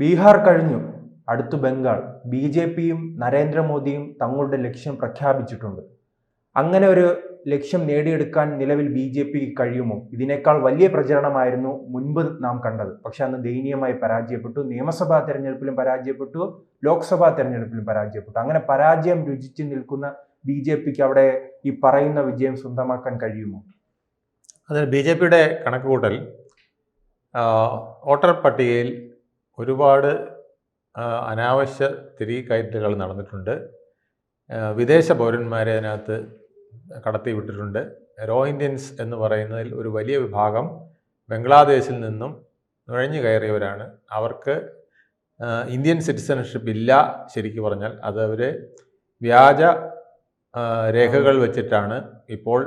ബീഹാർ കഴിഞ്ഞു, അടുത്തു Bengal. B J പിയും നരേന്ദ്രമോദിയും തങ്ങളുടെ ലക്ഷ്യം പ്രഖ്യാപിച്ചിട്ടുണ്ട്. അങ്ങനെ ഒരു ലക്ഷ്യം നേടിയെടുക്കാൻ നിലവിൽ ബി ജെ പിക്ക് കഴിയുമോ? ഇതിനേക്കാൾ വലിയ പ്രചരണമായിരുന്നു മുൻപ് നാം കണ്ടത്. പക്ഷെ അന്ന് ദയനീയമായി പരാജയപ്പെട്ടു. നിയമസഭാ തെരഞ്ഞെടുപ്പിലും പരാജയപ്പെട്ടു, ലോക്സഭാ തെരഞ്ഞെടുപ്പിലും പരാജയപ്പെട്ടു. അങ്ങനെ പരാജയം രുചിച്ചു നിൽക്കുന്ന ബി ജെ പിക്ക് അവിടെ ഈ പറയുന്ന വിജയം സ്വന്തമാക്കാൻ കഴിയുമോ? അതിന് ബി ജെ പിയുടെ കണക്കുകൂട്ടൽ വോട്ടർ പട്ടികയിൽ ഒരുപാട് അനാവശ്യ തിരികയറ്റലുകൾ നടന്നിട്ടുണ്ട്. വിദേശ പൗരന്മാരെ അതിനകത്ത് കടത്തിവിട്ടിട്ടുണ്ട്. റോഹിംഗ്യൻസ് എന്ന് പറയുന്നതിൽ ഒരു വലിയ വിഭാഗം ബംഗ്ലാദേശിൽ നിന്നും നുഴഞ്ഞു കയറിയവരാണ്. അവർക്ക് ഇന്ത്യൻ സിറ്റിസൺഷിപ്പ് ഇല്ല. ശരിക്കും പറഞ്ഞാൽ അത് അവർ വ്യാജ രേഖകൾ വെച്ചിട്ടാണ് ഇപ്പോൾ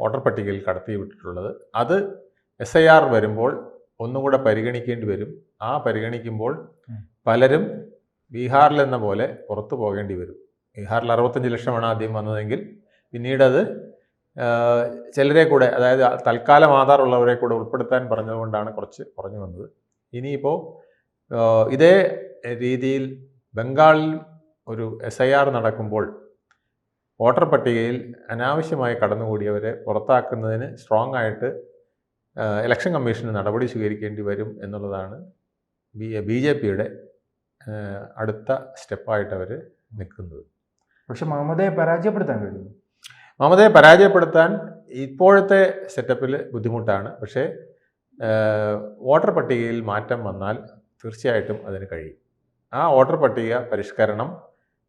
വോട്ടർ പട്ടികയിൽ കടത്തിവിട്ടിട്ടുള്ളത്. അത് SIR വരുമ്പോൾ ഒന്നുകൂടെ പരിഗണിക്കേണ്ടി വരും. ആ പരിഗണിക്കുമ്പോൾ പലരും ബീഹാറിലെന്ന പോലെ പുറത്തു പോകേണ്ടി വരും. ബീഹാറിൽ 65 ലക്ഷമാണ് ആദ്യം വന്നതെങ്കിൽ പിന്നീടത് ചിലരെ കൂടെ, അതായത് തൽക്കാലം ആധാറുള്ളവരെ കൂടെ ഉൾപ്പെടുത്താൻ പറഞ്ഞതുകൊണ്ടാണ് കുറച്ച് കുറഞ്ഞു വന്നത്. ഇനിയിപ്പോൾ ഇതേ രീതിയിൽ ബംഗാളിൽ ഒരു SIR നടക്കുമ്പോൾ വോട്ടർ പട്ടികയിൽ അനാവശ്യമായി കടന്നുകൂടിയവരെ പുറത്താക്കുന്നതിന് സ്ട്രോങ് ആയിട്ട് ഇലക്ഷൻ കമ്മീഷന് നടപടി സ്വീകരിക്കേണ്ടി വരും എന്നുള്ളതാണ് ബി ജെ പിയുടെ അടുത്ത സ്റ്റെപ്പായിട്ട് അവർ നിൽക്കുന്നത്. പക്ഷെ മമതയെ പരാജയപ്പെടുത്താൻ കഴിയും. മമതയെ പരാജയപ്പെടുത്താൻ ഇപ്പോഴത്തെ സെറ്റപ്പിൽ ബുദ്ധിമുട്ടാണ്. പക്ഷേ വോട്ടർ പട്ടികയിൽ മാറ്റം വന്നാൽ തീർച്ചയായിട്ടും അതിന് കഴിയും. ആ വോട്ടർ പട്ടിക പരിഷ്കരണം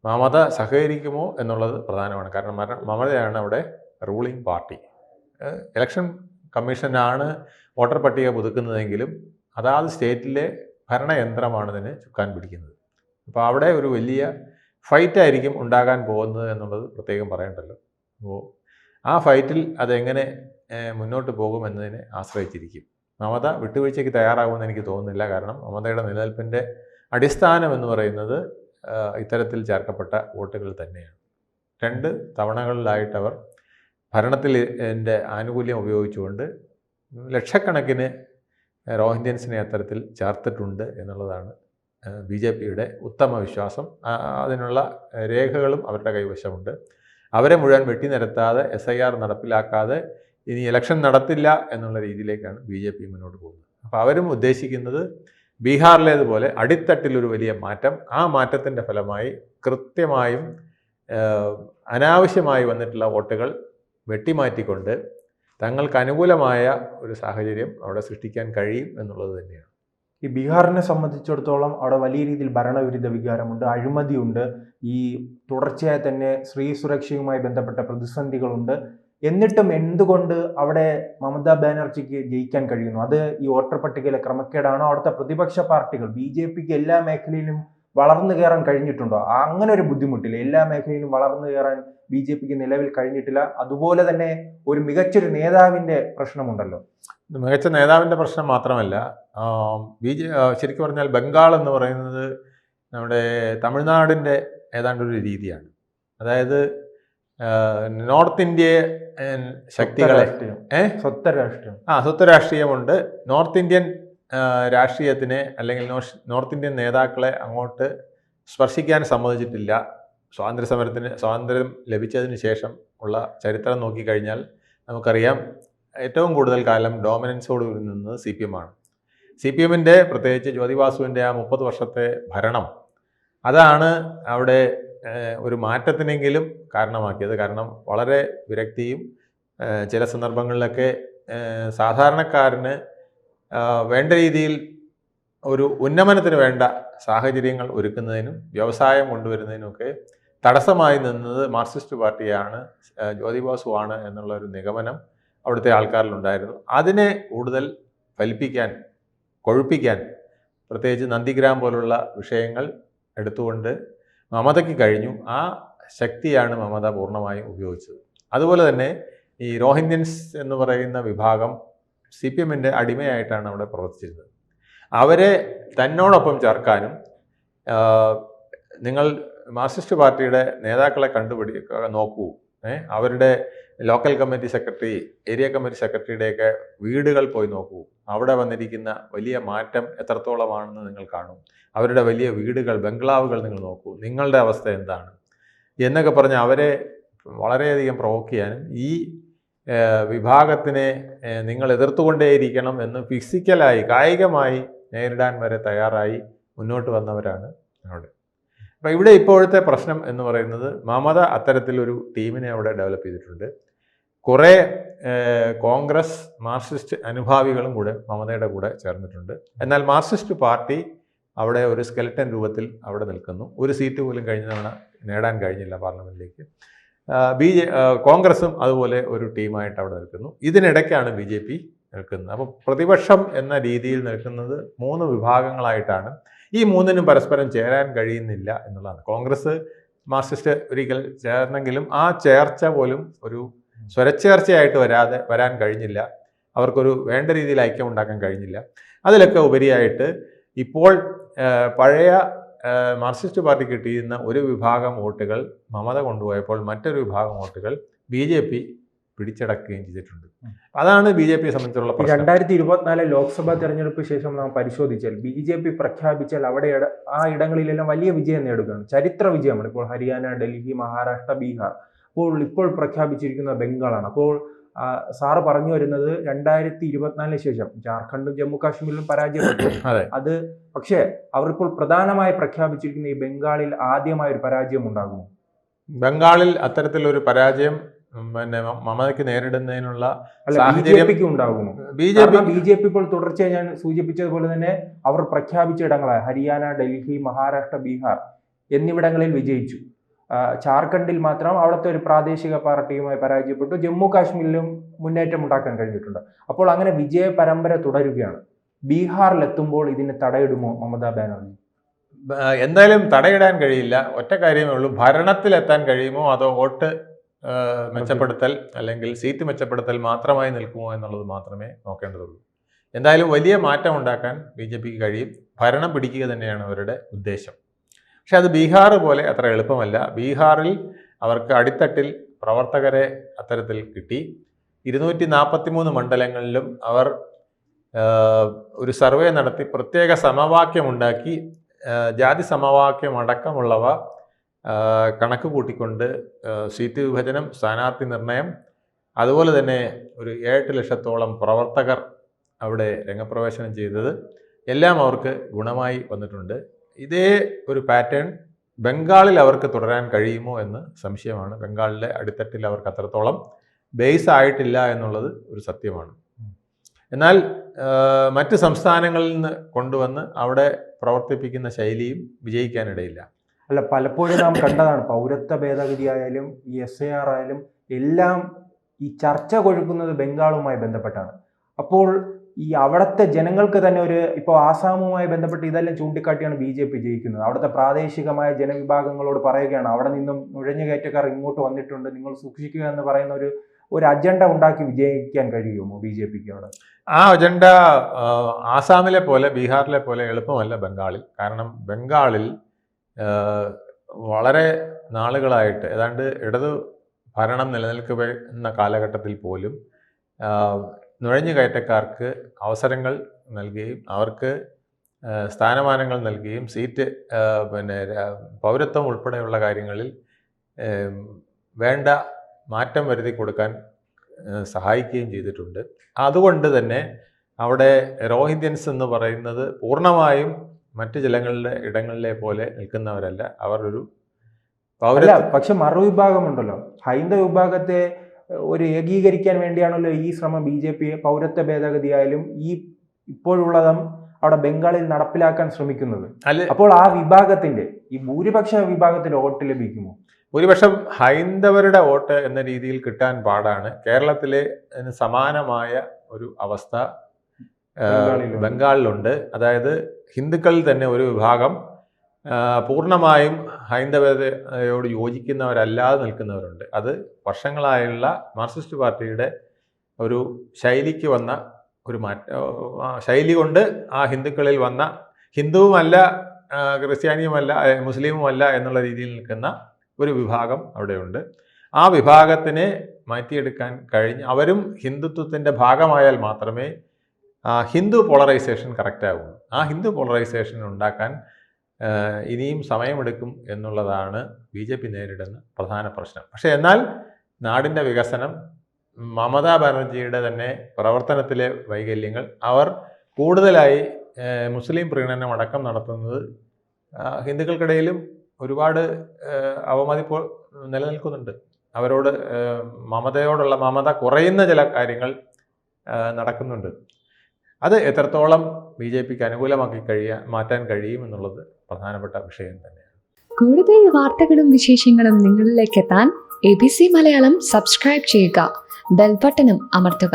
മമത സഹകരിക്കുമോ എന്നുള്ളത് പ്രധാനമാണ്. കാരണം മമതയാണ് അവിടെ റൂളിംഗ് പാർട്ടി. ഇലക്ഷൻ കമ്മീഷനാണ് വോട്ടർ പട്ടിക പുതുക്കുന്നതെങ്കിലും അതാത് സ്റ്റേറ്റിലെ ഭരണയന്ത്രമാണ് ഇതിന് ചുക്കാൻ പിടിക്കുന്നത്. അപ്പോൾ അവിടെ ഒരു വലിയ ഫൈറ്റായിരിക്കും ഉണ്ടാകാൻ പോകുന്നത് എന്നുള്ളത് പ്രത്യേകം പറയണ്ടല്ലോ. അപ്പോൾ ആ ഫൈറ്റിൽ അതെങ്ങനെ മുന്നോട്ട് പോകുമെന്നതിനെ ആശ്രയിച്ചിരിക്കും. മമത വിട്ടുവീഴ്ചയ്ക്ക് തയ്യാറാകുമെന്ന് എനിക്ക് തോന്നുന്നില്ല. കാരണം മമതയുടെ നിലനിൽപ്പിൻ്റെ അടിസ്ഥാനം എന്ന് പറയുന്നത് ഇത്തരത്തിൽ ചേർക്കപ്പെട്ട വോട്ടുകൾ തന്നെയാണ്. 2 തവണകളിലായിട്ട് അവർ ഭരണത്തിൽ ആനുകൂല്യം ഉപയോഗിച്ചുകൊണ്ട് ലക്ഷക്കണക്കിന് റോഹിംഗ്യൻസിനെ അത്തരത്തിൽ ചേർത്തിട്ടുണ്ട് എന്നുള്ളതാണ് ബി ജെ പിയുടെ ഉത്തമ വിശ്വാസം. അതിനുള്ള രേഖകളും അവരുടെ കൈവശമുണ്ട്. അവരെ മുഴുവൻ വെട്ടിനിരത്താതെ SIR നടപ്പിലാക്കാതെ ഇനി ഇലക്ഷൻ നടത്തില്ല എന്നുള്ള രീതിയിലേക്കാണ് ബി ജെ പി മുന്നോട്ട് പോകുന്നത്. അപ്പോൾ അവരും ഉദ്ദേശിക്കുന്നത് ബീഹാറിലേതുപോലെ അടിത്തട്ടിലൊരു വലിയ മാറ്റം, ആ മാറ്റത്തിൻ്റെ ഫലമായി കൃത്യമായും അനാവശ്യമായി വന്നിട്ടുള്ള വോട്ടുകൾ വെട്ടിമാറ്റിക്കൊണ്ട് തങ്ങൾക്ക് അനുകൂലമായ ഒരു സാഹചര്യം അവിടെ സൃഷ്ടിക്കാൻ കഴിയും എന്നുള്ളത് തന്നെയാണ്. ഈ ബീഹാറിനെ സംബന്ധിച്ചിടത്തോളം അവിടെ വലിയ രീതിയിൽ ഭരണവിരുദ്ധ വികാരമുണ്ട്, അഴിമതിയുണ്ട്, ഈ തുടർച്ചയായി തന്നെ സ്ത്രീ സുരക്ഷയുമായി ബന്ധപ്പെട്ട പ്രതിസന്ധികളുണ്ട്. എന്നിട്ടും എന്തുകൊണ്ട് അവിടെ മമതാ ബാനർജിക്ക് ജയിക്കാൻ കഴിയുന്നു? അത് ഈ വോട്ടർ പട്ടികയിലെ ക്രമക്കേടാണോ? അവിടുത്തെ പ്രതിപക്ഷ പാർട്ടികൾ ബി ജെ പിക്ക് എല്ലാ മേഖലയിലും വളർന്നു കയറാൻ കഴിഞ്ഞിട്ടുണ്ടോ? അങ്ങനെ ഒരു ബുദ്ധിമുട്ടില്ല. എല്ലാ മേഖലയിലും വളർന്നു കയറാൻ ബി ജെ പിക്ക് നിലവിൽ കഴിഞ്ഞിട്ടില്ല. അതുപോലെ തന്നെ ഒരു മികച്ചൊരു നേതാവിൻ്റെ പ്രശ്നമുണ്ടല്ലോ. മികച്ച നേതാവിൻ്റെ പ്രശ്നം മാത്രമല്ല, ശരിക്കും പറഞ്ഞാൽ ബംഗാൾ എന്ന് പറയുന്നത് നമ്മുടെ തമിഴ്നാടിൻ്റെ ഏതാണ്ടൊരു രീതിയാണ്. അതായത് നോർത്ത് ഇന്ത്യൻ ശക്തികളെ സ്വത്ത് രാഷ്ട്രീയമുണ്ട്. നോർത്ത് ഇന്ത്യൻ രാഷ്ട്രീയത്തിനെ അല്ലെങ്കിൽ നോർത്ത് ഇന്ത്യൻ നേതാക്കളെ അങ്ങോട്ട് സ്പർശിക്കാൻ സമ്മതിച്ചിട്ടില്ല. സ്വാതന്ത്ര്യം ലഭിച്ചതിന് ശേഷം ഉള്ള ചരിത്രം നോക്കിക്കഴിഞ്ഞാൽ നമുക്കറിയാം ഏറ്റവും കൂടുതൽ കാലം ഡോമിനൻസോട് നിന്നത് CPM ആണ്. CPMൻ്റെ പ്രത്യേകിച്ച് ജ്യോതിബാസുവിൻ്റെ ആ 30 വർഷത്തെ ഭരണം അതാണ് അവിടെ ഒരു മാറ്റത്തിനെങ്കിലും കാരണമാക്കിയത്. കാരണം വളരെ വിരക്തിയും ചില സന്ദർഭങ്ങളിലൊക്കെ സാധാരണക്കാരന് വേണ്ട രീതിയിൽ ഒരു ഉന്നമനത്തിന് വേണ്ട സാഹചര്യങ്ങൾ ഒരുക്കുന്നതിനും വ്യവസായം കൊണ്ടുവരുന്നതിനുമൊക്കെ തടസ്സമായി നിന്നത് മാർക്സിസ്റ്റ് പാർട്ടിയാണ്, ജ്യോതിബാസുവാണ് എന്നുള്ള ഒരു നിഗമനം അവിടുത്തെ ആൾക്കാരിലുണ്ടായിരുന്നു. അതിനെ കൂടുതൽ ഫലിപ്പിക്കാൻ, കൊഴുപ്പിക്കാൻ പ്രത്യേകിച്ച് നന്ദിഗ്രാം പോലുള്ള വിഷയങ്ങൾ എടുത്തുകൊണ്ട് മമതയ്ക്ക് കഴിഞ്ഞു. ആ ശക്തിയാണ് മമത പൂർണ്ണമായും ഉപയോഗിച്ചത്. അതുപോലെ തന്നെ ഈ റോഹിംഗ്യൻസ് എന്ന് പറയുന്ന വിഭാഗം CPMൻ്റെ അടിമയായിട്ടാണ് അവിടെ പ്രവർത്തിച്ചിരുന്നത്. അവരെ തന്നോടൊപ്പം ചേർക്കാനും നിങ്ങൾ മാർക്സിസ്റ്റ് പാർട്ടിയുടെ നേതാക്കളെ നോക്കൂ, അവരുടെ local committee secretary, area committee സെക്രട്ടറിയുടെയൊക്കെ വീടുകൾ പോയി നോക്കൂ. അവിടെ വന്നിരിക്കുന്ന വലിയ മാറ്റം എത്രത്തോളമാണെന്ന് നിങ്ങൾ കാണും. അവരുടെ വലിയ വീടുകൾ, ബംഗ്ലാവുകൾ നിങ്ങൾ നോക്കൂ, നിങ്ങളുടെ അവസ്ഥ എന്താണ് എന്നൊക്കെ പറഞ്ഞ് അവരെ വളരെയധികം പ്രൊവോക്ക് ചെയ്യാനും ഈ വിഭാഗത്തിനെ നിങ്ങൾ എതിർത്തുകൊണ്ടേയിരിക്കണം എന്ന് ഫിസിക്കലായി, കായികമായി നേരിടാൻ വരെ തയ്യാറായി മുന്നോട്ട് വന്നവരാണ് അവിടെ. അപ്പം ഇവിടെ ഇപ്പോഴത്തെ പ്രശ്നം എന്ന് പറയുന്നത് മമത അത്തരത്തിലൊരു ടീമിനെ അവിടെ ഡെവലപ്പ് ചെയ്തിട്ടുണ്ട്. കുറേ കോൺഗ്രസ് മാർക്സിസ്റ്റ് അനുഭാവികളും കൂടെ മമതയുടെ കൂടെ ചേർന്നിട്ടുണ്ട്. എന്നാൽ മാർക്സിസ്റ്റ് പാർട്ടി അവിടെ ഒരു സ്കെൽട്ടൻ രൂപത്തിൽ അവിടെ നിൽക്കുന്നു. ഒരു സീറ്റ് പോലും കഴിഞ്ഞ തവണ നേടാൻ കഴിഞ്ഞില്ല പാർലമെൻറ്റിലേക്ക്. കോൺഗ്രസും അതുപോലെ ഒരു ടീമായിട്ട് അവിടെ നിൽക്കുന്നു. ഇതിനിടയ്ക്കാണ് BJP നിൽക്കുന്നത്. അപ്പോൾ പ്രതിപക്ഷം എന്ന രീതിയിൽ നിൽക്കുന്നത് 3 വിഭാഗങ്ങളായിട്ടാണ്. ഈ 3നും പരസ്പരം ചേരാൻ കഴിയുന്നില്ല എന്നുള്ളതാണ്. കോൺഗ്രസ് മാർക്സിസ്റ്റ് ഒരിക്കൽ ചേർന്നെങ്കിലും ആ ചേർച്ച പോലും ഒരു സ്വരച്ചേർച്ചയായിട്ട് വരാൻ കഴിഞ്ഞില്ല. അവർക്കൊരു വേണ്ട രീതിയിൽ ഐക്യം ഉണ്ടാക്കാൻ കഴിഞ്ഞില്ല. അതിലൊക്കെ ഉപരിയായിട്ട് ഇപ്പോൾ പഴയ മാർക്സിസ്റ്റ് പാർട്ടി കിട്ടിയിരുന്ന ഒരു വിഭാഗം വോട്ടുകൾ മമത കൊണ്ടുപോയപ്പോൾ മറ്റൊരു വിഭാഗം വോട്ടുകൾ BJP പിടിച്ചടക്കുകയും ചെയ്തിട്ടുണ്ട്. അതാണ് BJPയെ സംബന്ധിച്ചുള്ള പ്രശ്നം. 2024 ലോക്സഭാ തെരഞ്ഞെടുപ്പ് ശേഷം നാം പരിശോധിച്ചാൽ BJP പ്രഖ്യാപിച്ചാൽ അവിടെ ആ ഇടങ്ങളിലെല്ലാം വലിയ വിജയം നേടുകയാണ്. ചരിത്ര വിജയമാണ്. ഇപ്പോൾ ഹരിയാന, ഡൽഹി, മഹാരാഷ്ട്ര, ബീഹാർ, ഇപ്പോൾ പ്രഖ്യാപിച്ചിരിക്കുന്ന ബംഗാളാണ്. അപ്പോൾ സാറ് പറഞ്ഞു വരുന്നത് 2024 ശേഷം ജാർഖണ്ഡും ജമ്മു കാശ്മീരിലും പരാജയപ്പെട്ടു. അത് പക്ഷേ അവരിപ്പോൾ പ്രധാനമായി പ്രഖ്യാപിച്ചിരിക്കുന്ന ഈ ബംഗാളിൽ ആദ്യമായ ഒരു പരാജയം ഉണ്ടാകുമോ? ബംഗാളിൽ അത്തരത്തിലൊരു പരാജയം പിന്നെ മമതയ്ക്ക് നേരിടുന്നതിനുള്ള സാഹചര്യം ഉണ്ടാകുമോ? BJP ഇപ്പോൾ തുടർച്ചയായി ഞാൻ സൂചിപ്പിച്ചതുപോലെ തന്നെ അവർ പ്രഖ്യാപിച്ച ഇടങ്ങളായ ഹരിയാന, ഡൽഹി, മഹാരാഷ്ട്ര, ബീഹാർ എന്നിവിടങ്ങളിൽ വിജയിച്ചു. ജാർഖണ്ഡിൽ മാത്രം അവിടുത്തെ ഒരു പ്രാദേശിക പാർട്ടിയുമായി പരാജയപ്പെട്ടു. ജമ്മു കാശ്മീരിലും മുന്നേറ്റം ഉണ്ടാക്കാൻ കഴിഞ്ഞിട്ടുണ്ട്. അപ്പോൾ അങ്ങനെ വിജയ പരമ്പര തുടരുകയാണ്. ബീഹാറിലെത്തുമ്പോൾ ഇതിന് തടയിടുമോ മമതാ ബാനർജി? എന്തായാലും തടയിടാൻ കഴിയില്ല. ഒറ്റ കാര്യമേ ഉള്ളൂ, ഭരണത്തിലെത്താൻ കഴിയുമോ അതോ വോട്ട് മെച്ചപ്പെടുത്തൽ അല്ലെങ്കിൽ സീറ്റ് മെച്ചപ്പെടുത്തൽ മാത്രമായി നിൽക്കുമോ എന്നുള്ളത് മാത്രമേ നോക്കേണ്ടതുള്ളൂ. എന്തായാലും വലിയ മാറ്റം ഉണ്ടാക്കാൻ BJPക്ക് കഴിയും. ഭരണം പിടിക്കുക തന്നെയാണ് അവരുടെ ഉദ്ദേശം. പക്ഷെ അത് ബീഹാർ പോലെ അത്ര എളുപ്പമല്ല. ബീഹാറിൽ അവർക്ക് അടിത്തട്ടിൽ പ്രവർത്തകരെ അത്തരത്തിൽ കിട്ടി. 243 മണ്ഡലങ്ങളിലും അവർ ഒരു സർവേ നടത്തി പ്രത്യേക സമവാക്യമുണ്ടാക്കി. ജാതി സമവാക്യം അടക്കമുള്ളവ കണക്ക് കൂട്ടിക്കൊണ്ട് സീറ്റ് വിഭജനം, സ്ഥാനാർത്ഥി നിർണയം, അതുപോലെ തന്നെ ഒരു 7 ലക്ഷത്തോളം പ്രവർത്തകർ അവിടെ രംഗപ്രവേശനം ചെയ്തത് എല്ലാം അവർക്ക് ഗുണമായി വന്നിട്ടുണ്ട്. ഇതേ ഒരു പാറ്റേൺ ബംഗാളിൽ അവർക്ക് തുടരാൻ കഴിയുമോ എന്ന് സംശയമാണ്. ബംഗാളിലെ അടിത്തട്ടിൽ അവർക്ക് അത്രത്തോളം ബേസ് ആയിട്ടില്ല എന്നുള്ളത് ഒരു സത്യമാണ്. എന്നാൽ മറ്റ് സംസ്ഥാനങ്ങളിൽ നിന്ന് കൊണ്ടുവന്ന് അവിടെ പ്രവർത്തിപ്പിക്കുന്ന ശൈലിയും വിജയിക്കാനിടയില്ല. അല്ല, പലപ്പോഴും നാം കണ്ടതാണ് പൗരത്വ ഭേദഗതി ആയാലും ഈ SIR ആയാലും എല്ലാം ഈ ചർച്ച കൊഴുക്കുന്നത് ബംഗാളുമായി ബന്ധപ്പെട്ടാണ്. അപ്പോൾ ഈ അവിടുത്തെ ജനങ്ങൾക്ക് തന്നെ ഇപ്പോൾ ആസാമുമായി ബന്ധപ്പെട്ട് ഇതെല്ലാം ചൂണ്ടിക്കാട്ടിയാണ് BJP ജയിക്കുന്നത്. അവിടുത്തെ പ്രാദേശികമായ ജനവിഭാഗങ്ങളോട് പറയുകയാണ്, അവിടെ നിന്നും നുഴഞ്ഞുകയറ്റക്കാർ ഇങ്ങോട്ട് വന്നിട്ടുണ്ട്, നിങ്ങൾ സൂക്ഷിക്കുക എന്ന് പറയുന്ന ഒരു അജണ്ട ഉണ്ടാക്കി വിജയിക്കാൻ കഴിയുമോ BJPക്ക് അവിടെ? ആ അജണ്ട ആസാമിലെ പോലെ ബീഹാറിലെ പോലെ എളുപ്പമല്ല ബംഗാളിൽ. കാരണം ബംഗാളിൽ വളരെ നാളുകളായിട്ട് ഏതാണ്ട് ഇടതു ഭരണം നിലനിൽക്കുന്ന കാലഘട്ടത്തിൽ പോലും നുഴഞ്ഞുകയറ്റക്കാർക്ക് അവസരങ്ങൾ നൽകുകയും അവർക്ക് സ്ഥാനമാനങ്ങൾ നൽകുകയും സീറ്റ് പൗരത്വം ഉൾപ്പെടെയുള്ള കാര്യങ്ങളിൽ വേണ്ട മാറ്റം വരുത്തി കൊടുക്കാൻ സഹായിക്കുകയും ചെയ്തിട്ടുണ്ട്. അതുകൊണ്ട് തന്നെ അവിടെ റോഹിങ്ക്യൻസ് എന്ന് പറയുന്നത് പൂർണ്ണമായും മറ്റു ഇടങ്ങളിലെ പോലെ നിൽക്കുന്നവരല്ല. അവർ ഒരു പക്ഷെ മറുവിഭാഗമുണ്ടല്ലോ, ഹൈന്ദവ വിഭാഗത്തെ ഒരു ഏകീകരിക്കാൻ വേണ്ടിയാണല്ലോ ഈ ശ്രമം BJP പൗരത്വ ഭേദഗതി ആയാലും ഈ ഇപ്പോഴുള്ളതും അവിടെ ബംഗാളിൽ നടപ്പിലാക്കാൻ ശ്രമിക്കുന്നത്. അപ്പോൾ ആ വിഭാഗത്തിന്റെ ഈ ഭൂരിപക്ഷ വിഭാഗത്തിന്റെ വോട്ട് ലഭിക്കുമോ? ഭൂരിപക്ഷം ഹൈന്ദവരുടെ വോട്ട് എന്ന രീതിയിൽ കിട്ടാൻ പാടാണ്. കേരളത്തിലെ സമാനമായ ഒരു അവസ്ഥ ബംഗാളിലുണ്ട്. അതായത് ഹിന്ദുക്കളിൽ തന്നെ ഒരു വിഭാഗം പൂർണ്ണമായും ഹൈന്ദവതയോട് യോജിക്കുന്നവരല്ലാതെ നിൽക്കുന്നവരുണ്ട്. അത് വർഷങ്ങളായുള്ള മാർക്സിസ്റ്റ് പാർട്ടിയുടെ ഒരു ശൈലിക്ക് വന്ന ഒരു ശൈലി കൊണ്ട് ആ ഹിന്ദുക്കളിൽ വന്ന ഹിന്ദുവുമല്ല ക്രിസ്ത്യാനിയുമല്ല മുസ്ലിമുമല്ല എന്നുള്ള രീതിയിൽ നിൽക്കുന്ന ഒരു വിഭാഗം അവിടെയുണ്ട്. ആ വിഭാഗത്തിനെ മാറ്റിയെടുക്കാൻ അവരും ഹിന്ദുത്വത്തിൻ്റെ ഭാഗമായാൽ മാത്രമേ ഹിന്ദു പോളറൈസേഷൻ കറക്റ്റാകും. ആ ഹിന്ദു പോളറൈസേഷൻ ഉണ്ടാക്കാൻ ഇനിയും സമയമെടുക്കും എന്നുള്ളതാണ് BJP നേരിടുന്ന പ്രധാന പ്രശ്നം. പക്ഷേ എന്നാൽ നാടിൻ്റെ വികസനം, മമതാ ബാനർജിയുടെ തന്നെ പ്രവർത്തനത്തിലെ വൈകല്യങ്ങൾ, അവർ കൂടുതലായി മുസ്ലിം പ്രീണനം അടക്കം നടത്തുന്നത് ഹിന്ദുക്കൾക്കിടയിലും ഒരുപാട് അവമതിപ്പ് നിലനിൽക്കുന്നുണ്ട്. അവരോട് മമത കുറയുന്ന ചില കാര്യങ്ങൾ നടക്കുന്നുണ്ട്. അത് എത്രത്തോളം BJPക്ക് അനുകൂലമാക്കി മാറ്റാൻ കഴിയുമെന്നുള്ളത് പ്രധാനപ്പെട്ട വിഷയം തന്നെയാണ്. കൂടുതൽ വാർത്തകളും വിശേഷങ്ങളും നിങ്ങളിലേക്ക് എത്താൻ ABC മലയാളം സബ്സ്ക്രൈബ് ചെയ്യുക, ബെൽ ബട്ടണും അമർത്തുക.